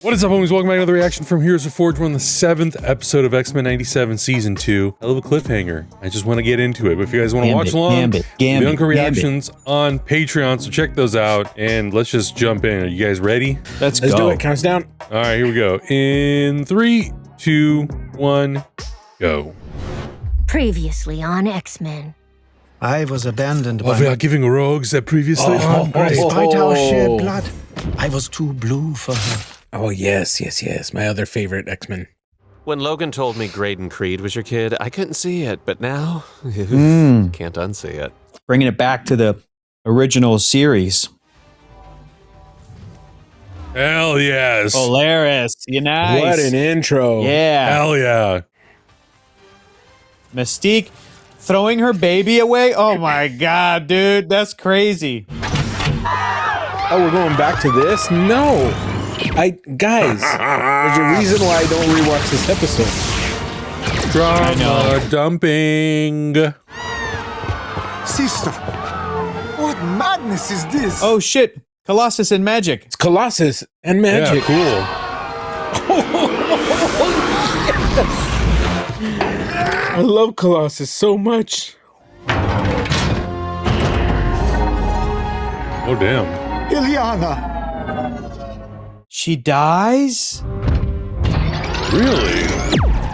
What is up, homies? Welcome back to another reaction from Heroes Reforged. We're on the 7th episode of X-Men 97 Season 2. Hell of a cliffhanger. I just want to get into it. But if you guys want to watch along, the Uncle reactions on Patreon, so check those out. And let's just jump in. Are you guys ready? Let's do it. Counts down. All right, here we go. In 3, 2, 1, go. Previously on X-Men. I was abandoned by... We are giving rogues that previously... Despite our shared blood, I was too blue for her. Oh, yes. My other favorite X-Men. When Logan told me Graydon Creed was your kid, I couldn't see it, but now, can't unsee it. Bringing it back to the original series. Hell yes. Polaris, you nice. What an intro. Yeah. Hell yeah. Mystique throwing her baby away? Oh my god, dude, that's crazy. Oh, we're going back to this? No. Guys, there's a reason why I don't rewatch this episode. Drama dumping. Sister, what madness is this? Oh shit, Colossus and magic. It's Colossus and magic. Yeah, I love Colossus so much. Oh, damn. Ileana. She dies? Really?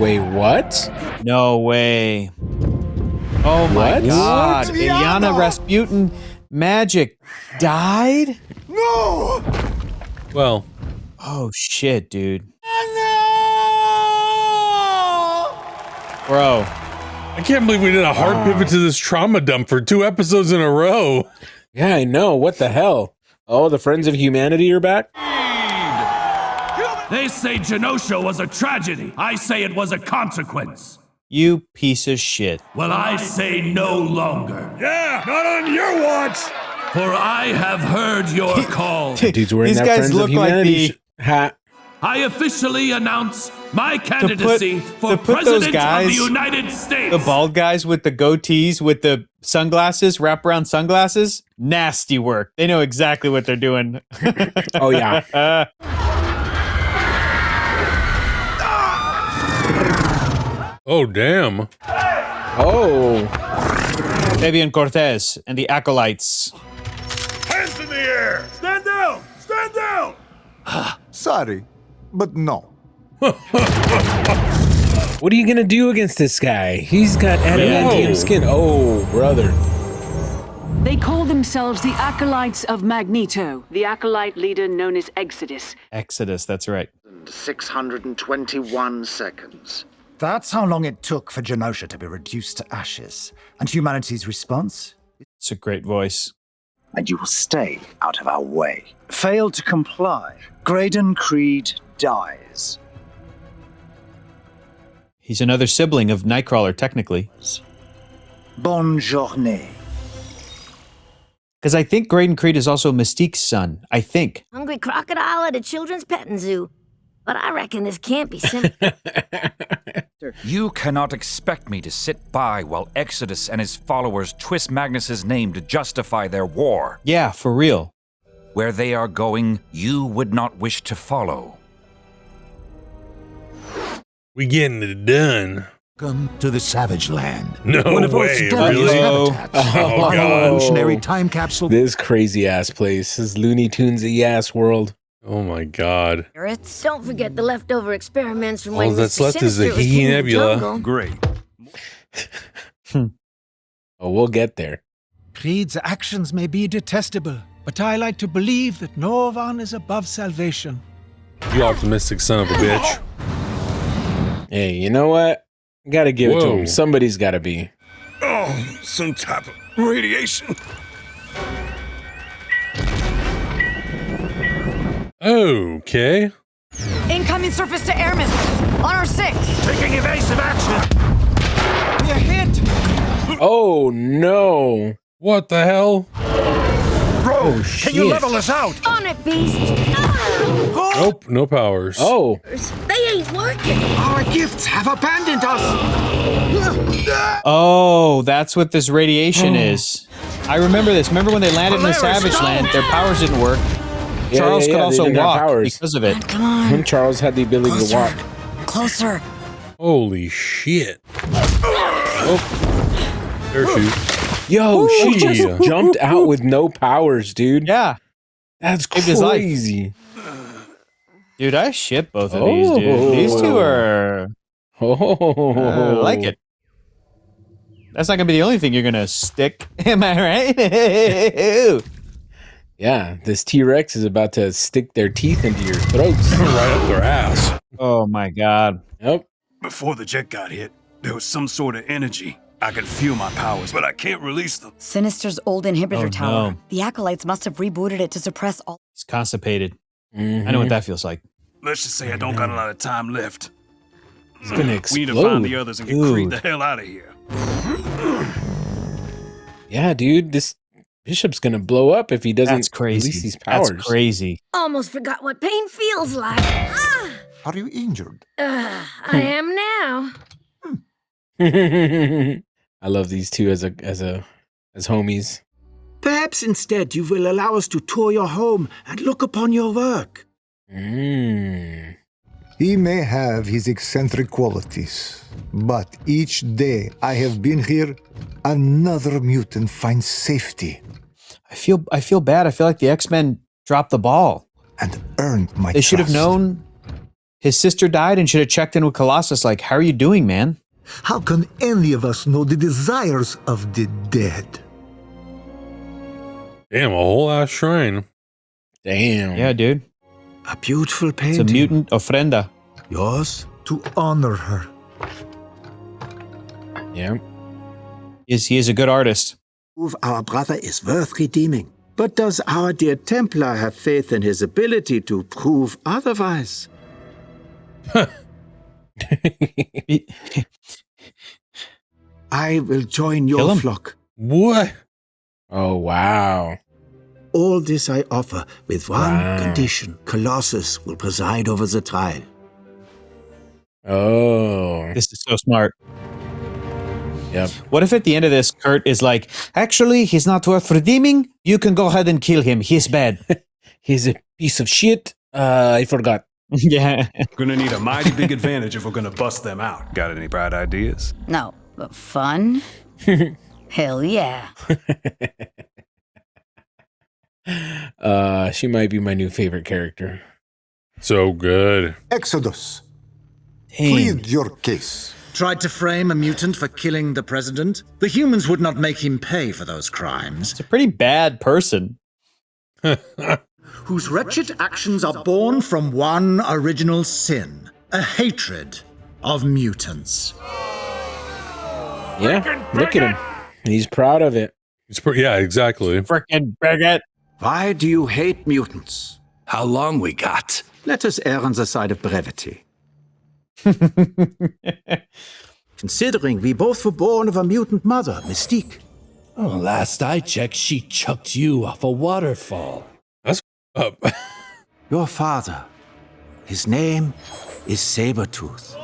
Wait, what? No way. Oh my What? god. What? Ileana Rasputin magic died? No! Well, Oh shit, dude. No! Bro. I can't believe we did a hard pivot to this trauma dump for 2 episodes in a row. Yeah, I know. What the hell? Oh, the Friends of Humanity are back? They say Genosha was a tragedy. I say it was a consequence. You piece of shit. Well, I say no longer. Yeah, not on your watch. For I have heard your call. Dude's wearing These that guys Friends look of like Humanity the- hat. I officially announce my candidacy for to put those President guys- of the United States. The bald guys with the goatees with the sunglasses, wraparound sunglasses, nasty work. They know exactly what they're doing. Oh, yeah. Oh, damn. Oh. Fabian Cortez and the Acolytes. Hands in the air! Stand down! Stand down! Sorry, but no. What are you going to do against this guy? He's got adamantium Whoa. skin. Oh, brother. They call themselves the Acolytes of Magneto, the Acolyte leader known as Exodus. Exodus, that's right. 621 seconds. That's how long it took for Genosha to be reduced to ashes. And humanity's response? It's a great voice. And you will stay out of our way. Fail to comply. Graydon Creed dies. He's another sibling of Nightcrawler, technically. Bonne journée. Because I think Graydon Creed is also Mystique's son. I think. Hungry crocodile at a children's petting zoo. But I reckon this can't be simple. You cannot expect me to sit by while Exodus and his followers twist Magnus's name to justify their war. Yeah, for real. Where they are going, you would not wish to follow. We getting it done. Welcome to the Savage Land. No way, really? Oh, Oh, God. Evolutionary time capsule. This crazy ass place. This Looney Tunes-y ass world. Oh, my God. Don't forget the leftover experiments from All when that's Mr. left is the Sinister was Hee king of the Nebula. jungle. Great. Oh, we'll get there. Creed's actions may be detestable, but I like to believe that no one is above salvation. You optimistic son of a bitch. Hey, you know what? Gotta give it to Whoa. him. Somebody's gotta be. Oh, some type of radiation. Okay. Incoming surface to air missiles on our 6. Taking evasive action. We're hit! Oh, no. What the hell? Bro, Can you level us out? On it, beast! Nope, no powers. Oh. They ain't working! Our gifts have abandoned us. Oh, that's what this radiation is. I remember this. Remember when they landed in the Savage Land? Their powers didn't work. Charles could also didn't have walk powers. because of it. Come on. Charles had the ability to walk. Closer. Holy shit. Oh. Parachute. Yo, she Ooh. just jumped out with no powers, dude. Yeah. That's Saved his life. crazy. Dude, I ship both of these, dude. These two are... I like it. That's not going to be the only thing you're going to stick. Am I right? Yeah, this T-Rex is about to stick their teeth into your throats. Right up their ass. Oh, my God. Yep. Before the jet got hit, there was some sort of energy. I can feel my powers, but I can't release them. Sinister's old inhibitor tower. No. The Acolytes must have rebooted it to suppress all... He's constipated. I know what that feels like. Let's just say I don't got a lot of time left. It's gonna We need to explode. find the others and get Creed the hell out of here. Yeah, dude, this bishop's gonna blow up if he doesn't That's crazy. release these powers. That's crazy. Almost forgot what pain feels like. Ah! Are you injured? I am now. I love these two as homies. Perhaps instead you will allow us to tour your home and look upon your work. He may have his eccentric qualities, but each day I have been here, another mutant finds safety. I feel bad. I feel like the X-Men dropped the ball. And earned my They should have trust. known his sister died and should have checked in with Colossus like, how are you doing, man? How can any of us know the desires of the dead? Damn, a whole ass shrine. Damn. Yeah, dude. A beautiful painting. It's a mutant ofrenda. Yours? To honor her. Yeah. He is a good artist. Our brother is worth redeeming. But does our dear Templar have faith in his ability to prove otherwise? I will join Kill your him. flock. What? Oh, wow. All this I offer with one Wow. condition. Colossus will preside over the trial. Oh. This is so smart. Yep. What if at the end of this, Kurt is like, actually, he's not worth redeeming. You can go ahead and kill him. He's bad. He's a piece of shit. I forgot. Yeah. Gonna need a mighty big advantage if we're gonna bust them out. Got any bright ideas? No, but fun? Hell yeah. She might be my new favorite character. So good. Exodus, Dang. plead your case. Tried to frame a mutant for killing the president? The humans would not make him pay for those crimes. He's a pretty bad person. Whose wretched actions are born from one original sin, a hatred of mutants. Yeah, look at him. He's proud of it. Yeah, exactly. Frickin' bigot. Why do you hate mutants? How long we got? Let us err on the side of brevity. Considering we both were born of a mutant mother, Mystique. Oh, last I checked, she chucked you off a waterfall. That's up. Your father. His name is Sabretooth.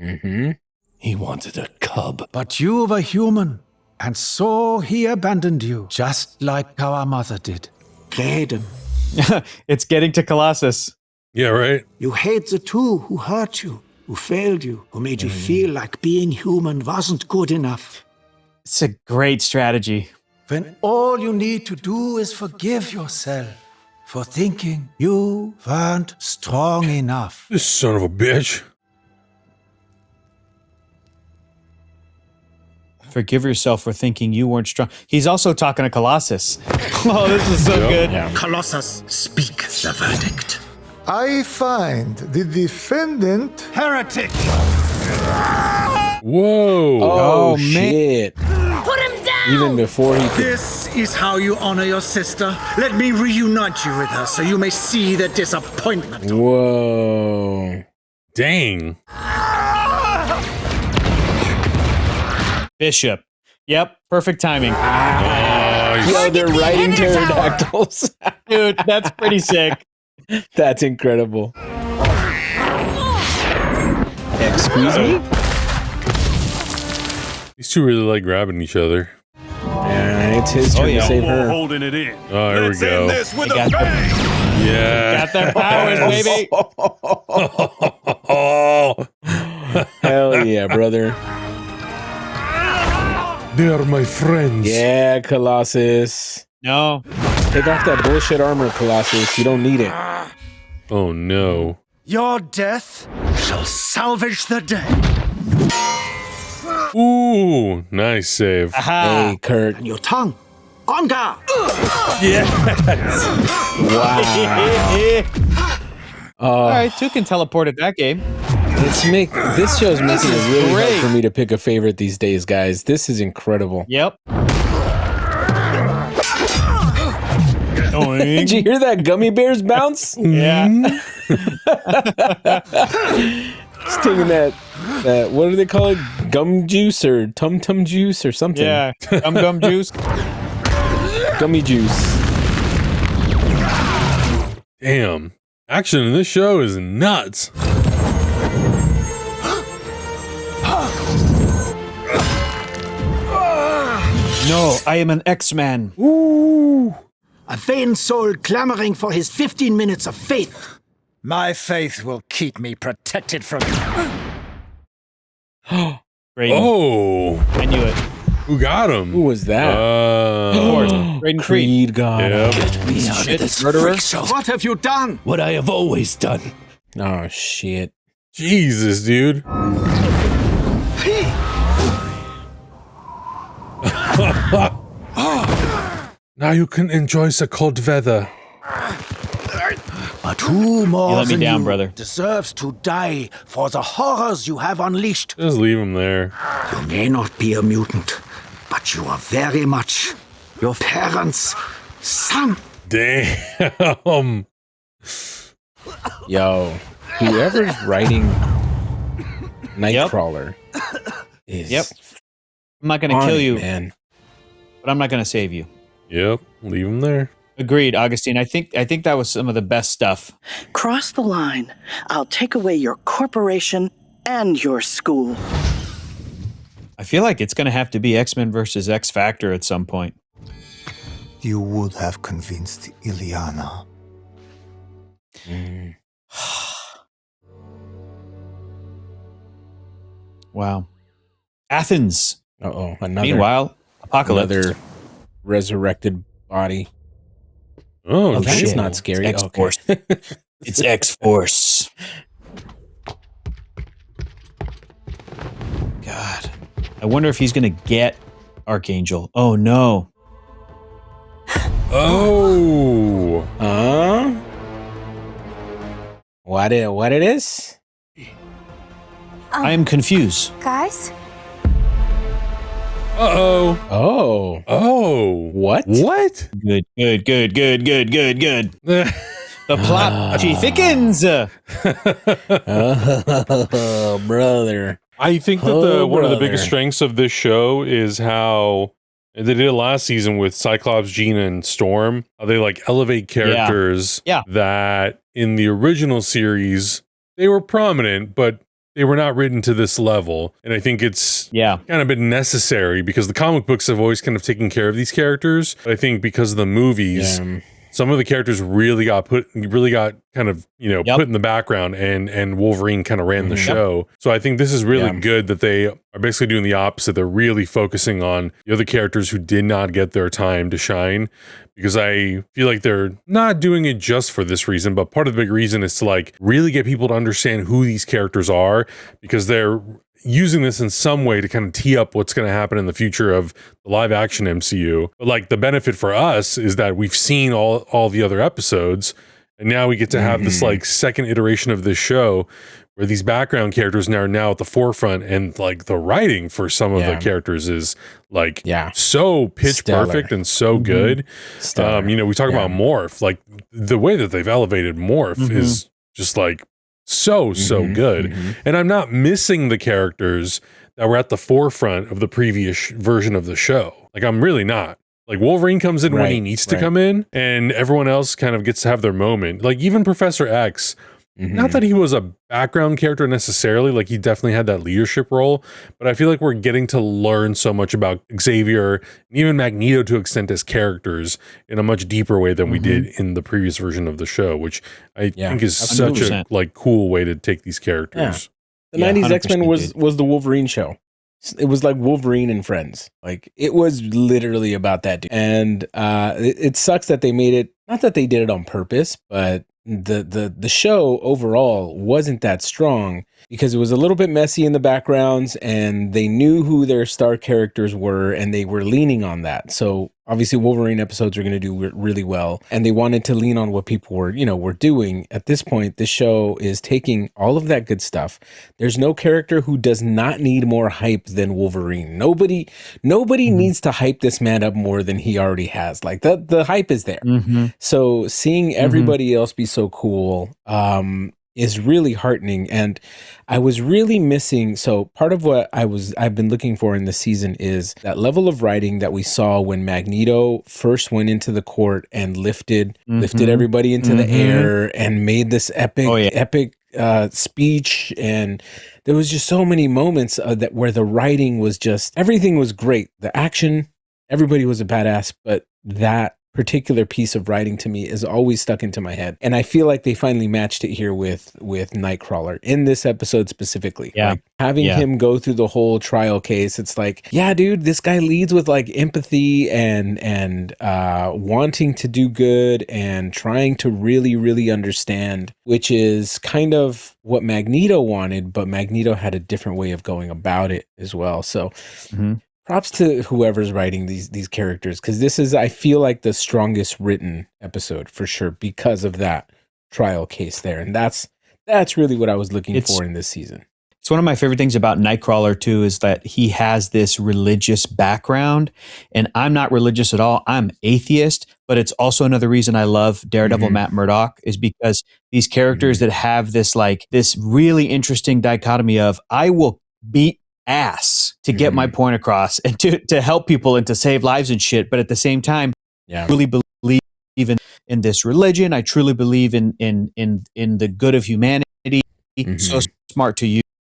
Mm-hmm. He wanted a cub. But you were human, and so he abandoned you, just like our mother did. Graydon. It's getting to Colossus. Yeah, right? You hate the two who hurt you, who failed you, who made you feel like being human wasn't good enough. It's a great strategy. When all you need to do is forgive yourself for thinking you weren't strong enough. This son of a bitch. Forgive yourself for thinking you weren't strong. He's also talking to Colossus. Oh, this is so good. Yeah. Colossus, speak the verdict. I find the defendant Heretic! Whoa. Oh, man. shit. Put him down! Even before he could. This is how you honor your sister. Let me reunite you with her so you may see the disappointment. Whoa. Dang. Bishop. Yep, perfect timing. Yo, they're riding pterodactyls. Dude, that's pretty sick. That's incredible. Excuse me? These two really like grabbing each other. Yeah, it's his turn to save her. Holding it in. Oh, here we go. This with I a got bang! Yeah. Got their powers, baby. Oh. Hell yeah, brother. They are my friends. Yeah, Colossus. No. Take off that bullshit armor, Colossus. You don't need it. Oh, no. Your death shall salvage the day. Ooh, nice save. Hey, Kurt. And your tongue. On guard. Yes. Wow. All right, two can teleport at that game. This show's making it really hard for me to pick a favorite these days, guys. This is incredible. Yep. Did you hear that gummy bears bounce? Yeah. It's taking that, what do they call it? Gum juice or tum-tum juice or something. Yeah, gum juice. Gummy juice. Damn. Action in this show is nuts. No, I am an X-Man. Ooh. A vain soul clamoring for his 15 minutes of faith. My faith will keep me protected from Braden. Oh. I knew it. Who got him? Who was that? Of course. Braden Creed got him. Get me out of this murderer. What have you done? What I have always done. Oh, shit. Jesus, dude. Now you can enjoy the cold weather. But who more You let me than down, you brother. deserves to die for the horrors you have unleashed? Just leave him there. You may not be a mutant, but you are very much your parents' son. Damn. Yo, whoever's writing Nightcrawler is I'm not going to kill you, man. but I'm not going to save you. Yep, leave him there. Agreed, Augustine. I think that was some of the best stuff. Cross the line. I'll take away your corporation and your school. I feel like it's going to have to be X-Men versus X Factor at some point. You would have convinced Ileana. Wow. Athens. Uh-oh. Meanwhile, Apocalypse. Another resurrected body. Oh, that's shit. not scary. It's X-Force. It's X-Force. God. I wonder if he's going to get Archangel. Oh, no. Oh. What it is? I am confused. Guys? Uh-oh. Oh. What? Good. The plot thickens. Oh, brother. I think that one of the biggest strengths of this show is how they did it last season with Cyclops, Jean, and Storm. How they like elevate characters that in the original series they were prominent, but they were not written to this level. And I think it's kind of been necessary because the comic books have always kind of taken care of these characters. But I think because of the movies, some of the characters really got kind of, put in the background, and Wolverine kind of ran the show. So I think this is really good that they are basically doing the opposite. They're really focusing on the other characters who did not get their time to shine, because I feel like they're not doing it just for this reason, but part of the big reason is to like really get people to understand who these characters are, because they're using this in some way to kind of tee up what's going to happen in the future of the live action MCU. But like the benefit for us is that we've seen all the other episodes, and now we get to have this like second iteration of this show where these background characters are now at the forefront, and like the writing for some of the characters is like so pitch perfect and so good. We talk about Morph, like the way that they've elevated Morph is just like so good. And I'm not missing the characters that were at the forefront of the previous version of the show. Like I'm really not. Like Wolverine comes in when he needs to come in, and everyone else kind of gets to have their moment. Like even Professor X, not that he was a background character necessarily, like he definitely had that leadership role, but I feel like we're getting to learn so much about Xavier and even Magneto to extent as characters in a much deeper way than we did in the previous version of the show, which I think is 100%. such a like cool way to take these characters. The 90s X-Men was the Wolverine show. It was like Wolverine and Friends. Like, it was literally about that dude. And it sucks that they made it, not that they did it on purpose, but the show overall wasn't that strong because it was a little bit messy in the backgrounds, and they knew who their star characters were, and they were leaning on that. So obviously Wolverine episodes are going to do really well, and they wanted to lean on what people were doing. At this point, this show is taking all of that good stuff. There's no character who does not need more hype than Wolverine. Nobody needs to hype this man up more than he already has. Like, the hype is there. So seeing everybody else be so cool is really heartening. And I was really missing. So part of what I've been looking for in this season is that level of writing that we saw when Magneto first went into the court and lifted everybody into the air and made this epic speech. And there was just so many moments that where the writing was just, everything was great. The action, everybody was a badass, but that particular piece of writing to me is always stuck into my head. And I feel like they finally matched it here with Nightcrawler in this episode specifically. Like, having him go through the whole trial case, it's like, yeah, dude, this guy leads with like empathy and wanting to do good and trying to really, really understand, which is kind of what Magneto wanted, but Magneto had a different way of going about it as well. So props to whoever's writing these characters, because this is, I feel like, the strongest written episode for sure because of that trial case there. And that's really what I was looking for in this season. It's one of my favorite things about Nightcrawler too, is that he has this religious background, and I'm not religious at all. I'm atheist, but it's also another reason I love Daredevil Matt Murdock, is because these characters that have this really interesting dichotomy of, I will beat ass to get my point across and to help people and to save lives and shit, but at the same time, I really believe in this religion. I truly believe in the good of humanity. So smart to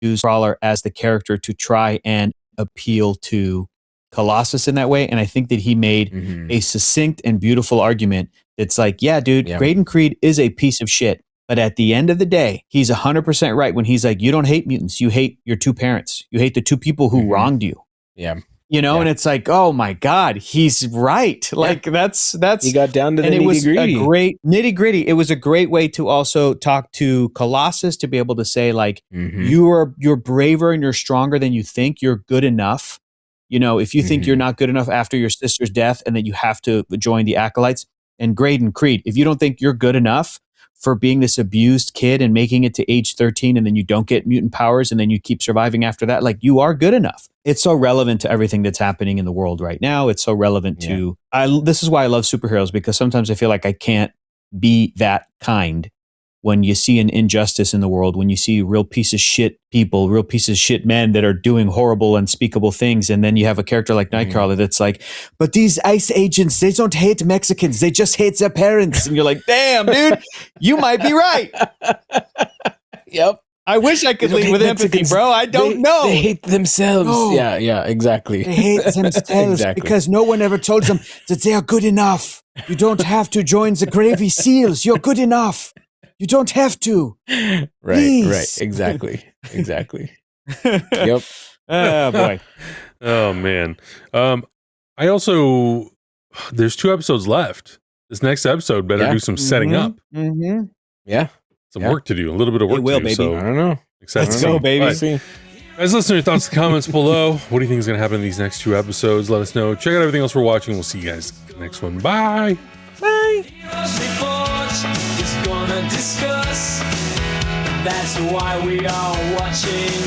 use Crawler as the character to try and appeal to Colossus in that way. And I think that he made a succinct and beautiful argument that's like, yeah, dude, Graydon Creed is a piece of shit. But at the end of the day, he's 100% right when he's like, you don't hate mutants. You hate your two parents. You hate the two people who wronged you. Yeah. And it's like, oh my God, he's right. Like that's he got down to the nitty-gritty. It was a great nitty-gritty. It was a great way to also talk to Colossus, to be able to say, like, you're braver and you're stronger than you think. You're good enough. If you think you're not good enough after your sister's death and that you have to join the Acolytes, and Graydon Creed, if you don't think you're good enough for being this abused kid and making it to age 13 and then you don't get mutant powers and then you keep surviving after that, like, you are good enough. It's so relevant to everything that's happening in the world right now. It's so relevant to, this is why I love superheroes, because sometimes I feel like I can't be that kind when you see an injustice in the world, when you see real piece of shit people, real piece of shit men that are doing horrible, unspeakable things. And then you have a character like Nightcrawler that's like, but these ICE agents, they don't hate Mexicans. They just hate their parents. And you're like, damn, dude, you might be right. Yep. I wish I could lead with empathy, bro. I don't know. They hate themselves. Oh. Yeah, exactly. They hate themselves because no one ever told them that they are good enough. You don't have to join the Navy SEALs. You're good enough. You don't have to. Right. Exactly. Yep. Oh boy. Oh man. I also, there's 2 episodes left. This next episode better do some setting up. Yeah. Some work to do. A little bit of work it will, to do. Baby. So I don't know. Let's go, baby. Guys, listen to your thoughts in the comments below. What do you think is going to happen in these next 2 episodes? Let us know. Check out everything else we're watching. We'll see you guys in the next one. Bye. Discuss. That's why we are watching